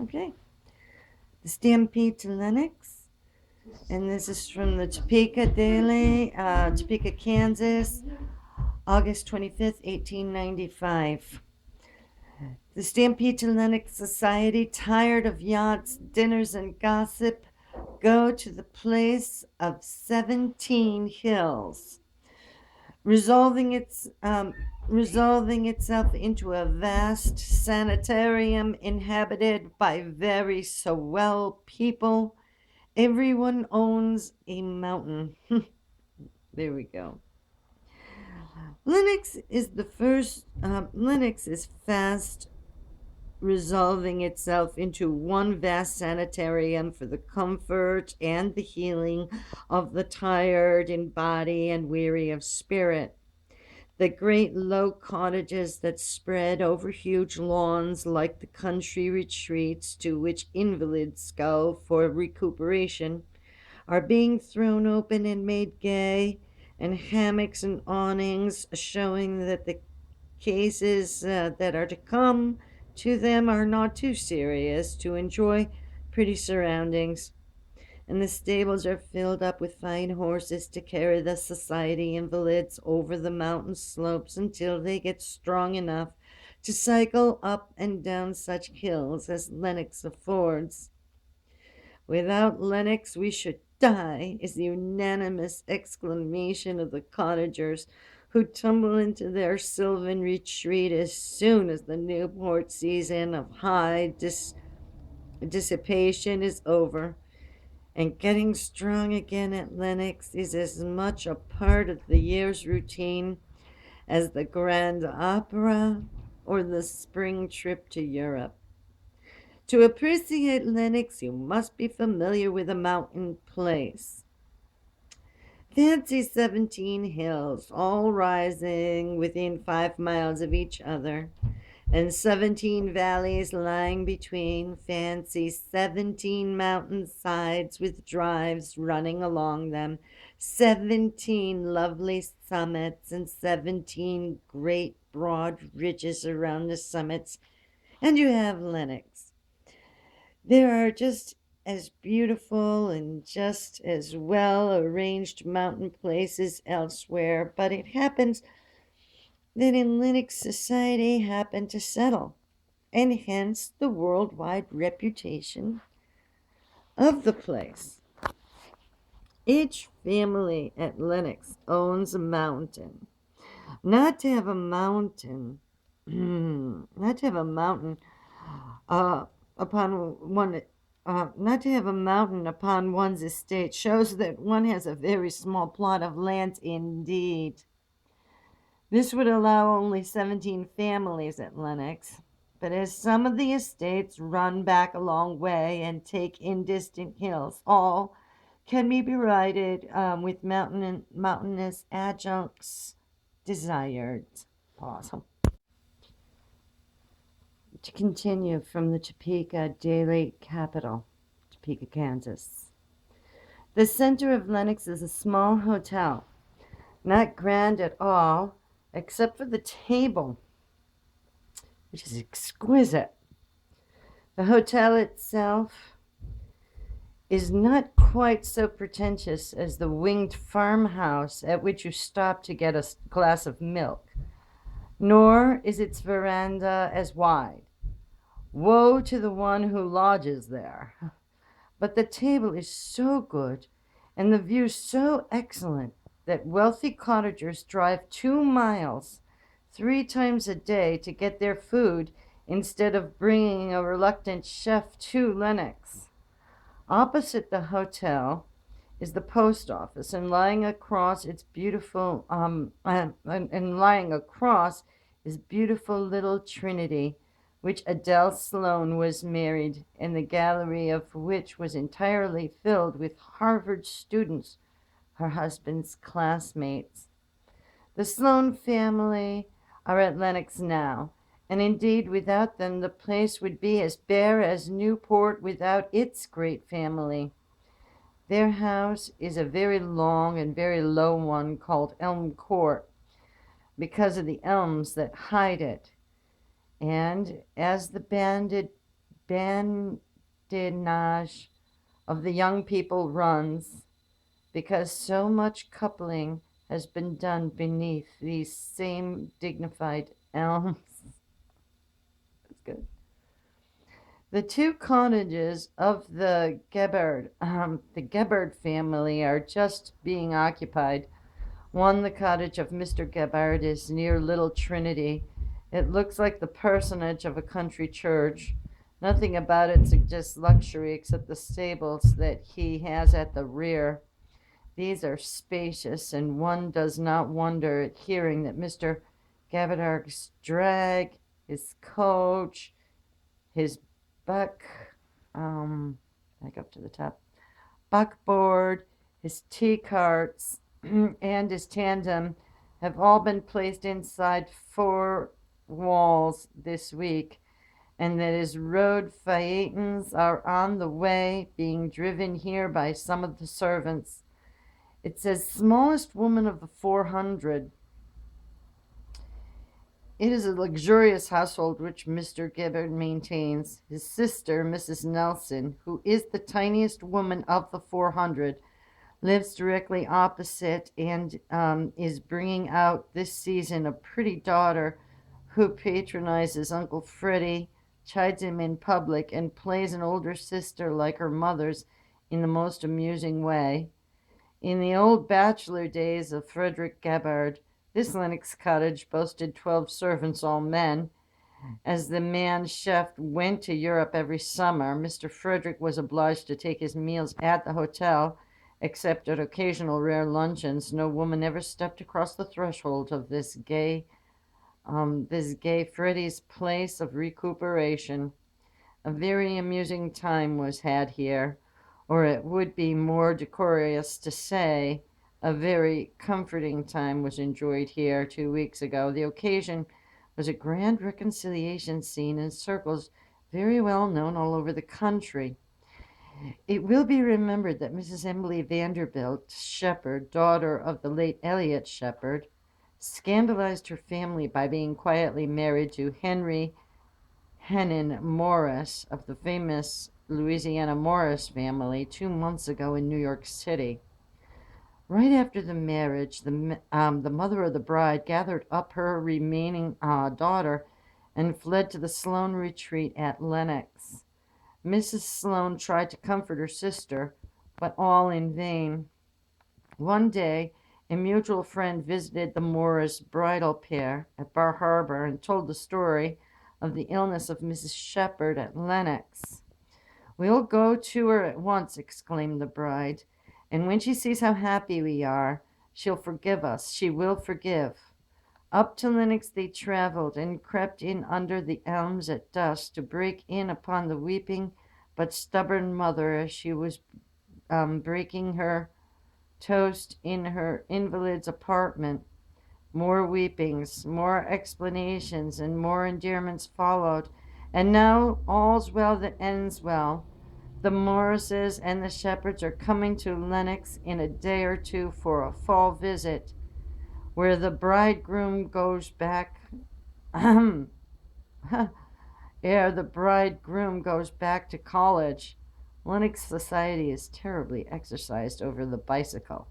Okay. The Stampede to Lenox. And this is from the Topeka Daily, Topeka, Kansas, August 25th, 1895. The Stampede to Lenox Society, tired of yachts, dinners, and gossip, go to the place of 17 hills, resolving its resolving itself into a vast sanitarium inhabited by very swell people. Everyone owns a mountain. There we go. Linux is fast resolving itself into one vast sanitarium for the comfort and the healing of the tired in body and weary of spirit. The great low cottages that spread over huge lawns like the country retreats to which invalids go for recuperation are being thrown open and made gay, and hammocks and awnings showing that the cases that are to come to them are not too serious to enjoy pretty surroundings. And the stables are filled up with fine horses to carry the society invalids over the mountain slopes until they get strong enough to cycle up and down such hills as Lenox affords. Without Lenox we should die, is the unanimous exclamation of the cottagers, who tumble into their sylvan retreat as soon as the Newport season of high dissipation is over. And getting strong again at Lenox is as much a part of the year's routine as the grand opera or the spring trip to Europe. To appreciate Lenox, you must be familiar with a mountain place. Fancy 17 hills, all rising within 5 miles of each other, and 17 valleys lying between. Fancy 17 mountain sides with drives running along them, 17 lovely summits, and 17 great broad ridges around the summits, and you have Lenox. There are just as beautiful and just as well arranged mountain places elsewhere, but it happens that in Lenox society happened to settle, and hence the worldwide reputation of the place. Each family at Lenox owns a mountain. Not to have a mountain, not to have a mountain uh, upon one not to have a mountain upon one's estate shows that one has a very small plot of land indeed. This would allow only 17 families at Lenox, but as some of the estates run back a long way and take in distant hills, all can be provided with mountainous adjuncts desired. Awesome. To continue from the Topeka Daily Capital, Topeka, Kansas. The center of Lenox is a small hotel, not grand at all, except for the table, which is exquisite. The hotel itself is not quite so pretentious as the winged farmhouse at which you stop to get a glass of milk, nor is its veranda as wide. Woe to the one who lodges there. But the table is so good and the view so excellent that wealthy cottagers drive 2 miles 3 times a day to get their food instead of bringing a reluctant chef to Lenox. Opposite the hotel is the post office, and lying across is beautiful little Trinity, which Adele Sloan was married, and the gallery of which was entirely filled with Harvard students, her husband's classmates. The Sloan family are at Lenox now, and indeed without them the place would be as bare as Newport without its great family. Their house is a very long and very low one called Elm Court, because of the elms that hide it. And as the banded badinage of the young people runs because so much coupling has been done beneath these same dignified elms. That's good. The two cottages of the Gebhard family are just being occupied. One, the cottage of Mr. Gebhard, is near Little Trinity. It looks like the parsonage of a country church. Nothing about it suggests luxury except the stables that he has at the rear. These are spacious, and one does not wonder at hearing that Mr. Gebhard's drag, his coach, his buck, back up to the top, buckboard, his tea carts, and his tandem have all been placed inside four walls this week, and that his road phaetons are on the way, being driven here by some of the servants. It says, smallest woman of the 400. It is a luxurious household which Mr. Gebhard maintains. His sister, Mrs. Nelson, who is the tiniest woman of the 400, lives directly opposite and is bringing out this season a pretty daughter who patronizes Uncle Freddie, chides him in public, and plays an older sister like her mother's in the most amusing way. In the old bachelor days of Frederick Gebhard, this Lennox cottage boasted 12 servants, all men. As the man chef went to Europe every summer, Mr. Frederick was obliged to take his meals at the hotel. Except at occasional rare luncheons, no woman ever stepped across the threshold of this gay Freddie's place of recuperation. A very amusing time was had here, or it would be more decorous to say, a very comforting time was enjoyed here 2 weeks ago. The occasion was a grand reconciliation scene in circles very well known all over the country. It will be remembered that Mrs. Emily Vanderbilt Shepherd, daughter of the late Elliot Shepherd, scandalized her family by being quietly married to Henry Hennon Morris of the famous Louisiana Morris family 2 months ago in New York City. Right after the marriage, the mother of the bride gathered up her remaining daughter and fled to the Sloane retreat at Lenox. Mrs. Sloane tried to comfort her sister, but all in vain. One day, a mutual friend visited the Morris bridal pair at Bar Harbor and told the story of the illness of Mrs. Shepherd at Lenox. "We'll go to her at once," exclaimed the bride, "and when she sees how happy we are, she'll forgive us. She will forgive." Up to Lenox they traveled, and crept in under the elms at dusk to break in upon the weeping but stubborn mother as she was breaking her toast in her invalid's apartment. More weepings, more explanations, and more endearments followed, and now all's well that ends well. The Morrises and the Shepherds are coming to Lenox in a day or two for a fall visit, where the bridegroom goes back ere the bridegroom goes back to college. Lenox society is terribly exercised over the bicycle.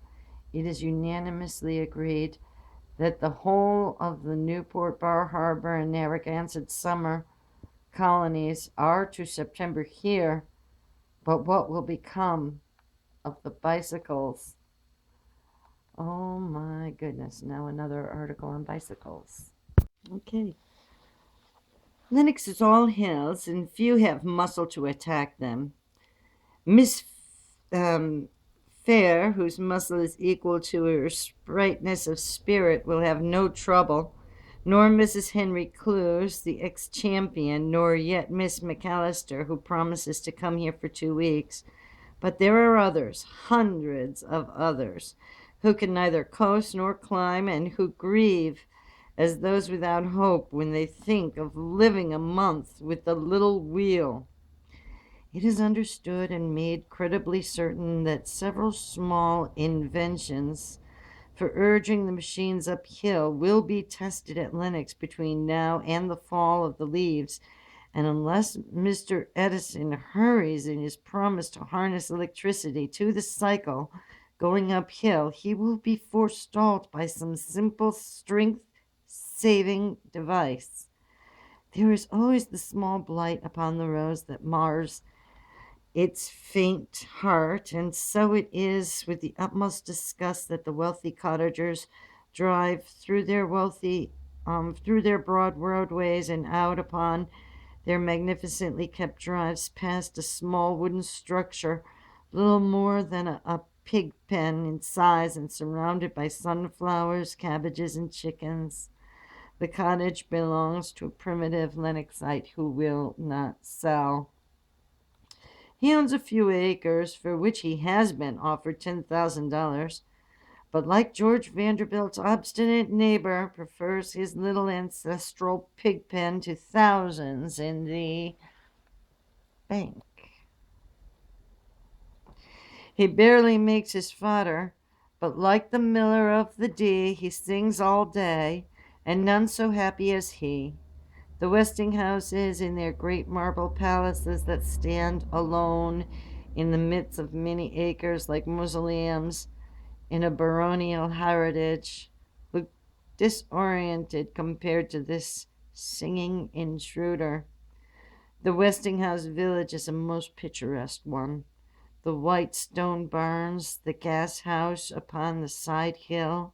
It is unanimously agreed that the whole of the Newport, Bar Harbor, and Narragansett summer colonies are to September here, but what will become of the bicycles? Oh my goodness, now another article on bicycles. Okay. Lenox is all hills, and few have muscle to attack them. Miss Fair, whose muscle is equal to her sprightness of spirit, will have no trouble, nor Mrs. Henry Clews, the ex-champion, nor yet Miss McAllister, who promises to come here for 2 weeks. But there are others, hundreds of others, who can neither coast nor climb, and who grieve as those without hope when they think of living a month with the little wheel. It is understood and made credibly certain that several small inventions for urging the machines uphill will be tested at Lenox between now and the fall of the leaves, And unless Mr. Edison hurries in his promise to harness electricity to the cycle going uphill, he will be forestalled by some simple strength saving device. There is always the small blight upon the rose that mars its faint heart, and so it is with the utmost disgust that the wealthy cottagers drive through their broad roadways and out upon their magnificently kept drives past a small wooden structure, little more than a pig pen in size and surrounded by sunflowers, cabbages, and chickens. The cottage belongs to a primitive Lennoxite who will not sell. He owns a few acres for which he has been offered $10,000, but like George Vanderbilt's obstinate neighbor, prefers his little ancestral pig pen to thousands in the bank. He barely makes his fodder, but like the miller of the Dee, he sings all day, and none so happy as he. The Westinghouses, in their great marble palaces that stand alone in the midst of many acres like mausoleums in a baronial heritage, look disoriented compared to this singing intruder. The Westinghouse village is a most picturesque one. The white stone barns, the gas house upon the side hill,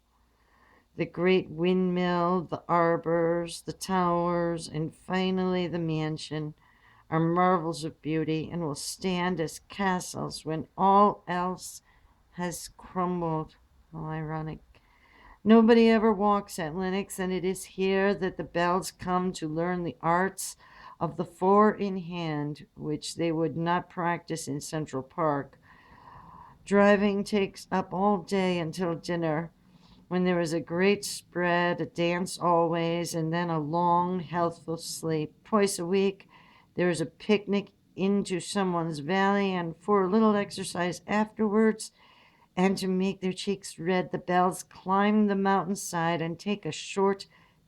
the great windmill, the arbors, the towers, and finally the mansion are marvels of beauty and will stand as castles when all else has crumbled. How ironic. Nobody ever walks at Lenox, and it is here that the Bells come to learn the arts of the four in hand, which they would not practice in Central Park. Driving takes up all day until dinner, when there is a great spread, a dance always, and then a long, healthful sleep. Twice a week, there is a picnic into someone's valley, and for a little exercise afterwards, and to make their cheeks red, the Bells climb the mountainside and take a short,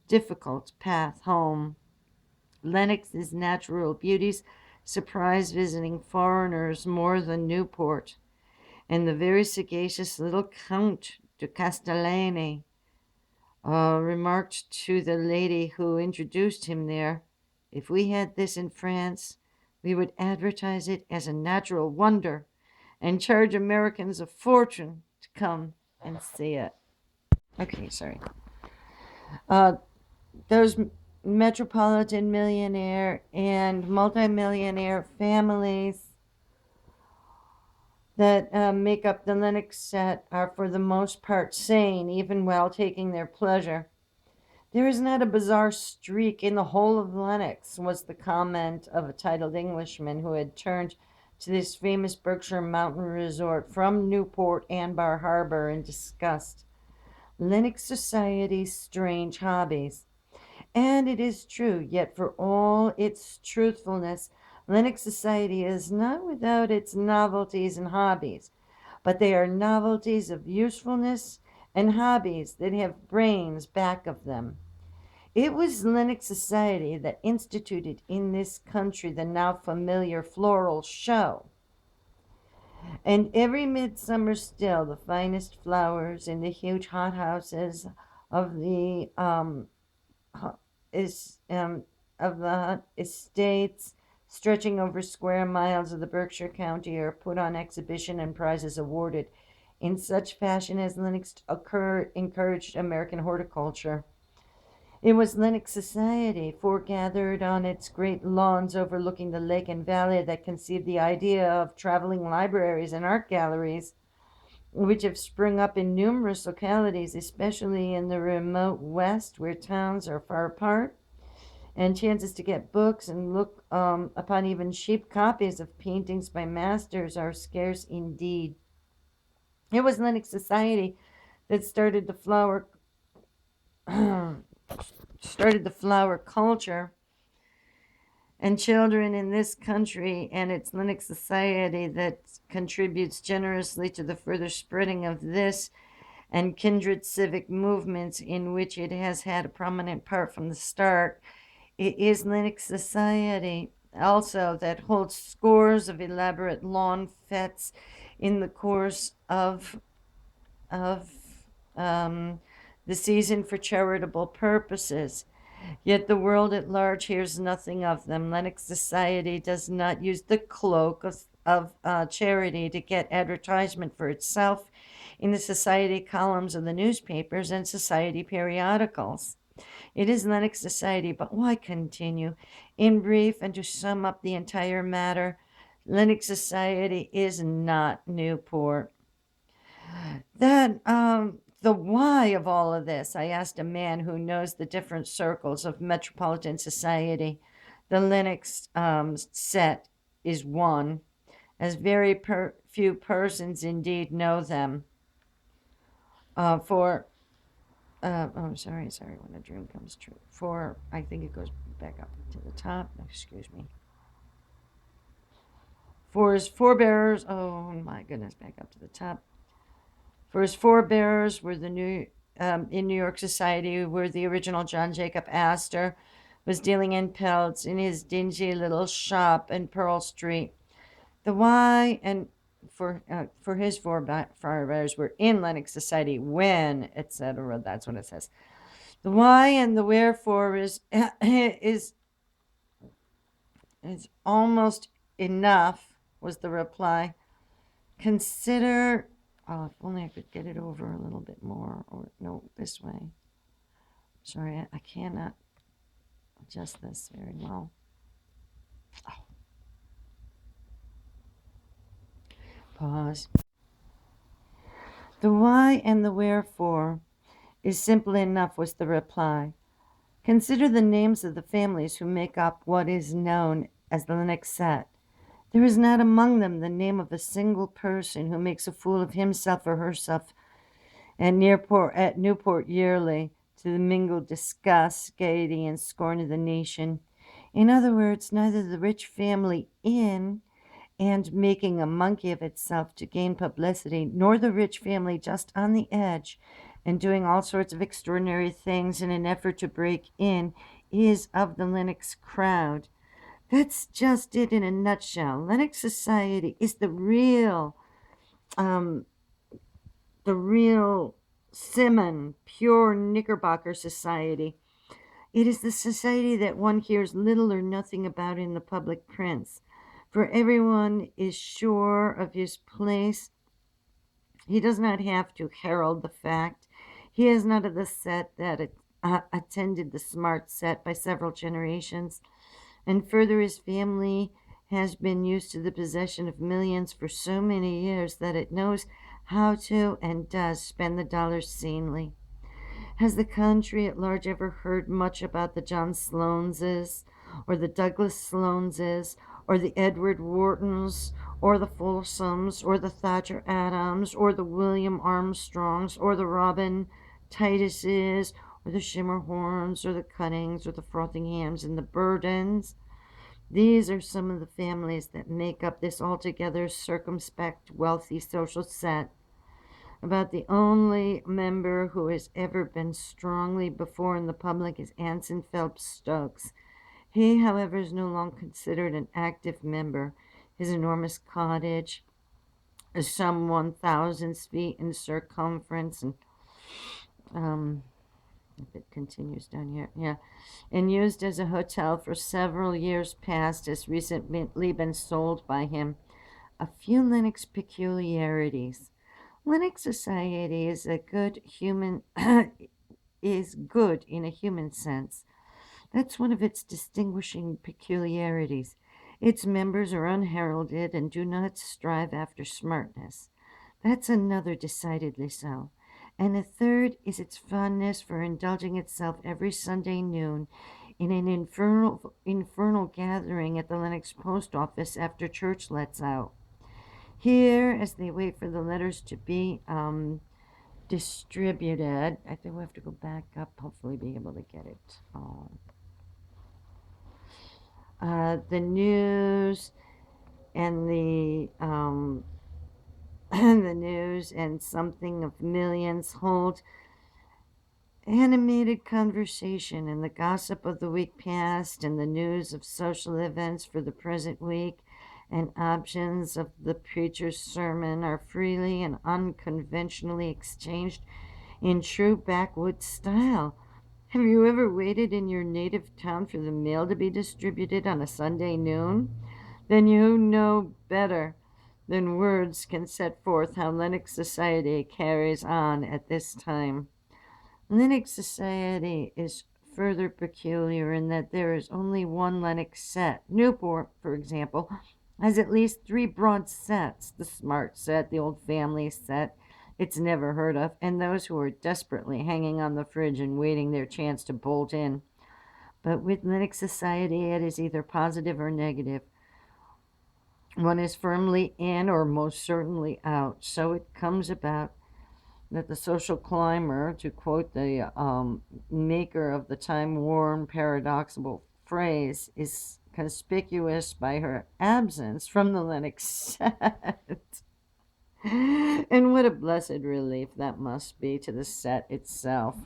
difficult path home. Lenox's natural beauties surprise visiting foreigners more than Newport, and the very sagacious little Count de Castellane remarked to the lady who introduced him there, "If we had this in France, we would advertise it as a natural wonder and charge Americans a fortune to come and see it." Okay, sorry. Those metropolitan millionaire and multimillionaire families that make up the Lenox set are for the most part sane, even while taking their pleasure. "There is not a bizarre streak in the whole of Lenox," was the comment of a titled Englishman who had turned to this famous Berkshire mountain resort from Newport and Bar Harbor in disgust. Lenox society's strange hobbies. And it is true, yet for all its truthfulness, Lenox society is not without its novelties and hobbies, but they are novelties of usefulness and hobbies that have brains back of them. It was Lenox society that instituted in this country the now familiar floral show. And every midsummer still, the finest flowers in the huge hothouses of the is of the estates stretching over square miles of the Berkshire County are put on exhibition and prizes awarded in such fashion as Lenox encouraged American horticulture. It was Lenox society, foregathered on its great lawns overlooking the lake and valley, that conceived the idea of traveling libraries and art galleries, which have sprung up in numerous localities, especially in the remote West, where towns are far apart, and chances to get books and look upon even cheap copies of paintings by masters are scarce indeed. It was Lenox society that started the flower culture, and children in this country, and it's Lenox society that contributes generously to the further spreading of this and kindred civic movements in which it has had a prominent part from the start. It is Linux society also that holds scores of elaborate lawn fetes in the course of the season for charitable purposes. Yet the world at large hears nothing of them. Lennox Society does not use the cloak of charity to get advertisement for itself in the society columns of the newspapers and society periodicals. It is Lennox Society, but why continue? In brief, and to sum up the entire matter, Lennox Society is not Newport. The why of all of this, I asked a man who knows the different circles of metropolitan society. The Linux set is one, as very few persons indeed know them. Sorry, when a dream comes true. I think it goes back up to the top. Excuse me. For his forebears, oh my goodness, back up to the top. For his forebears were in New York society, where the original John Jacob Astor was dealing in pelts in his dingy little shop in Pearl Street. The why and for his forebears were in Lennox society when, etc. That's what it says. The why and the wherefore is almost enough, was the reply. Consider, oh, if only I could get it over a little bit more, or no, this way. Sorry, I cannot adjust this very well. Oh. Pause. The why and the wherefore is simple enough, was the reply. Consider the names of the families who make up what is known as the Linux set. There is not among them the name of a single person who makes a fool of himself or herself at Newport yearly, to the mingled disgust, gaiety, and scorn of the nation. In other words, neither the rich family in and making a monkey of itself to gain publicity, nor the rich family just on the edge and doing all sorts of extraordinary things in an effort to break in, is of the Linux crowd. That's just it in a nutshell. Linux society is the real Simon, pure Knickerbocker society. It is the society that one hears little or nothing about in the public prints, for everyone is sure of his place. He does not have to herald the fact. He is not of the set that attended the smart set by several generations, and further, his family has been used to the possession of millions for so many years that it knows how to and does spend the dollars sanely. Has the country at large ever heard much about the John Sloanses, or the Douglas Sloanses, or the Edward Whartons, or the Folsoms, or the Thatcher Adams, or the William Armstrongs, or the Robin Tituses, or the Shimmerhorns, or the Cuttings, or the Frothinghams, and the Burdens? These are some of the families that make up this altogether circumspect, wealthy social set. About the only member who has ever been strongly before in the public is Anson Phelps Stokes. He, however, is no longer considered an active member. His enormous cottage is some 1,000 feet in circumference, and if it continues down here, yeah, and used as a hotel for several years past, has recently been sold by him. A few Linux peculiarities. Linux society is a good human is good in a human sense. That's one of its distinguishing peculiarities. Its members are unheralded and do not strive after smartness. That's another decidedly so. And a third is its fondness for indulging itself every Sunday noon in an infernal gathering at the Linux post office after church lets out. Here, as they wait for the letters to be distributed, I think we'll have to go back up, hopefully be able to get it. The news and the the news and something of millions hold animated conversation and the gossip of the week past and the news of social events for the present week and options of the preacher's sermon are freely and unconventionally exchanged in true backwoods style. Have you ever waited in your native town for the mail to be distributed on a Sunday noon? Then you know better than words can set forth how Lennox society carries on at this time. Lennox society is further peculiar in that there is only one Lennox set. Newport, for example, has at least three broad sets: the smart set, the old family set, it's never heard of, and those who are desperately hanging on the fridge and waiting their chance to bolt in. But with Lennox society, it is either positive or negative. One is firmly in or most certainly out. So it comes about that the social climber, to quote the maker of the time-worn paradoxical phrase, is conspicuous by her absence from the Lennox set. And what a blessed relief that must be to the set itself.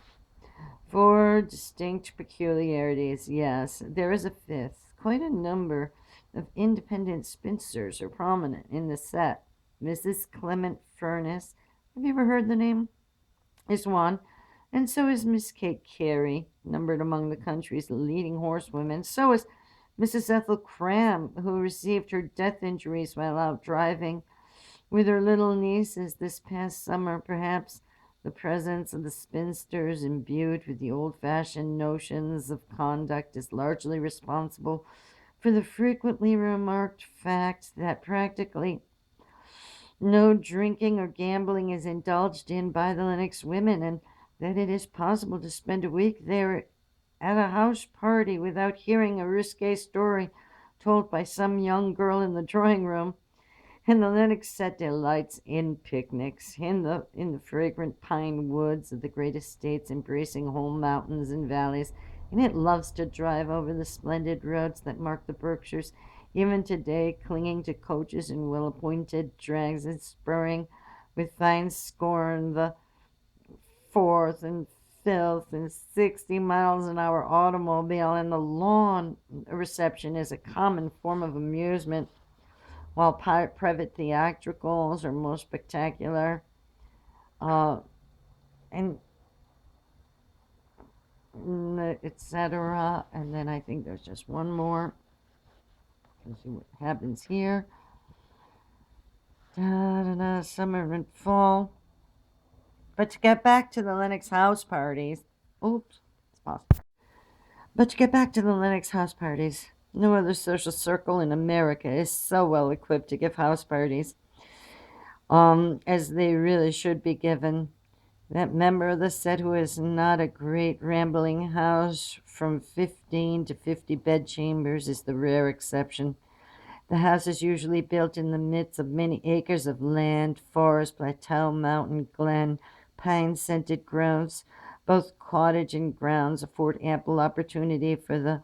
Four distinct peculiarities, yes. There is a fifth. Quite a number of independent spinsters are prominent in the set. Mrs. Clement Furness, have you ever heard the name? Is one, and so is Miss Kate Carey, numbered among the country's leading horsewomen. So is Mrs. Ethel Cram, who received her death injuries while out driving with her little nieces this past summer. Perhaps the presence of the spinsters imbued with the old-fashioned notions of conduct is largely responsible for the frequently remarked fact that practically no drinking or gambling is indulged in by the Lennox women, and that it is possible to spend a week there at a house party without hearing a risque story told by some young girl in the drawing room. And the Lennox set delights in picnics in the fragrant pine woods of the great estates embracing whole mountains and valleys, and it loves to drive over the splendid roads that mark the Berkshires, even today, clinging to coaches and well-appointed drags and spurring with fine scorn the fourth and fifth and 60 miles an hour automobile, and the lawn reception is a common form of amusement, while private theatricals are most spectacular, and etc. And then I think there's just one more. Let's see what happens here. Summer and fall. But to get back to the Lennox house parties, oops, it's possible. But to get back to the Lennox house parties, no other social circle in America is so well equipped to give house parties, as they really should be given. That member of the set who is not a great rambling house from 15 to 50 bedchambers is the rare exception. The house is usually built in the midst of many acres of land, forest, plateau, mountain, glen, pine-scented groves. Both cottage and grounds afford ample opportunity for the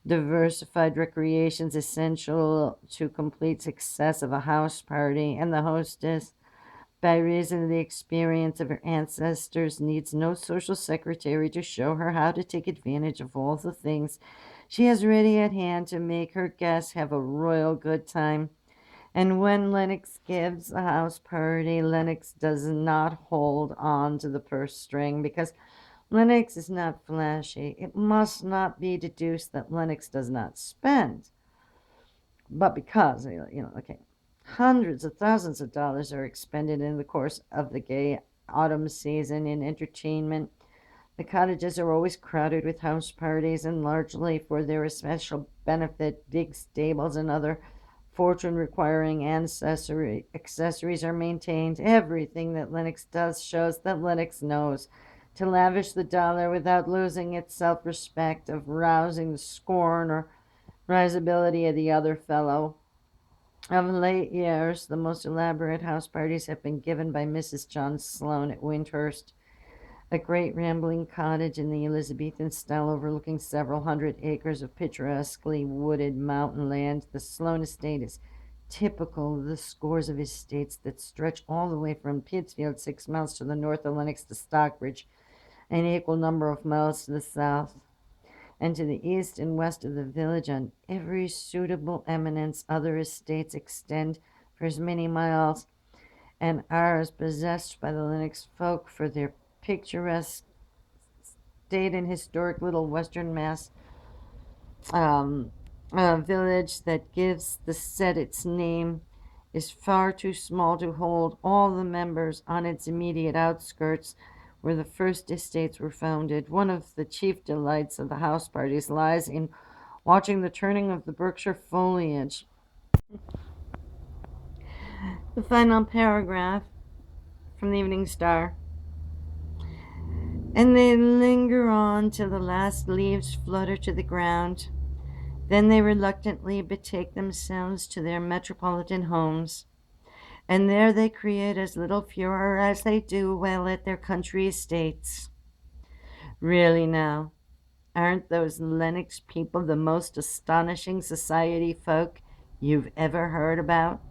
diversified recreations essential to complete success of a house party, and the hostess, by reason of the experience of her ancestors, needs no social secretary to show her how to take advantage of all the things she has ready at hand to make her guests have a royal good time. And when Lennox gives a house party, Lennox does not hold on to the purse string, because Lennox is not flashy. It must not be deduced that Lennox does not spend, but because, okay, hundreds of thousands of dollars are expended in the course of the gay autumn season in entertainment. The cottages are always crowded with house parties, and largely for their especial benefit, big stables and other fortune-requiring accessories are maintained. Everything that Lennox does shows that Lennox knows to lavish the dollar without losing its self-respect of rousing the scorn or risibility of the other fellow. Of late years, the most elaborate house parties have been given by Mrs. John Sloane at Windhurst, a great rambling cottage in the Elizabethan style overlooking several hundred acres of picturesquely wooded mountain land. The Sloane estate is typical of the scores of estates that stretch all the way from Pittsfield, 6 miles to the north of Lennox, to Stockbridge, an equal number of miles to the south, and to the east and west of the village on every suitable eminence other estates extend for as many miles, and are as possessed by the Lennox folk for their picturesque state and historic little western Mass um, village that gives the set its name is far too small to hold all the members on its immediate outskirts where the first estates were founded. One of the chief delights of the house parties lies in watching the turning of the Berkshire foliage. The final paragraph from the Evening Star. And they linger on till the last leaves flutter to the ground. Then they reluctantly betake themselves to their metropolitan homes, and there they create as little furor as they do while at their country estates. Really now, aren't those Lennox people the most astonishing society folk you've ever heard about?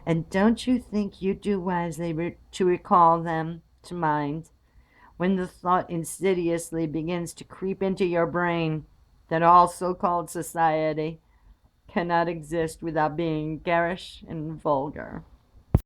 And don't you think you'd do wisely to recall them to mind when the thought insidiously begins to creep into your brain that all so-called society cannot exist without being garish and vulgar?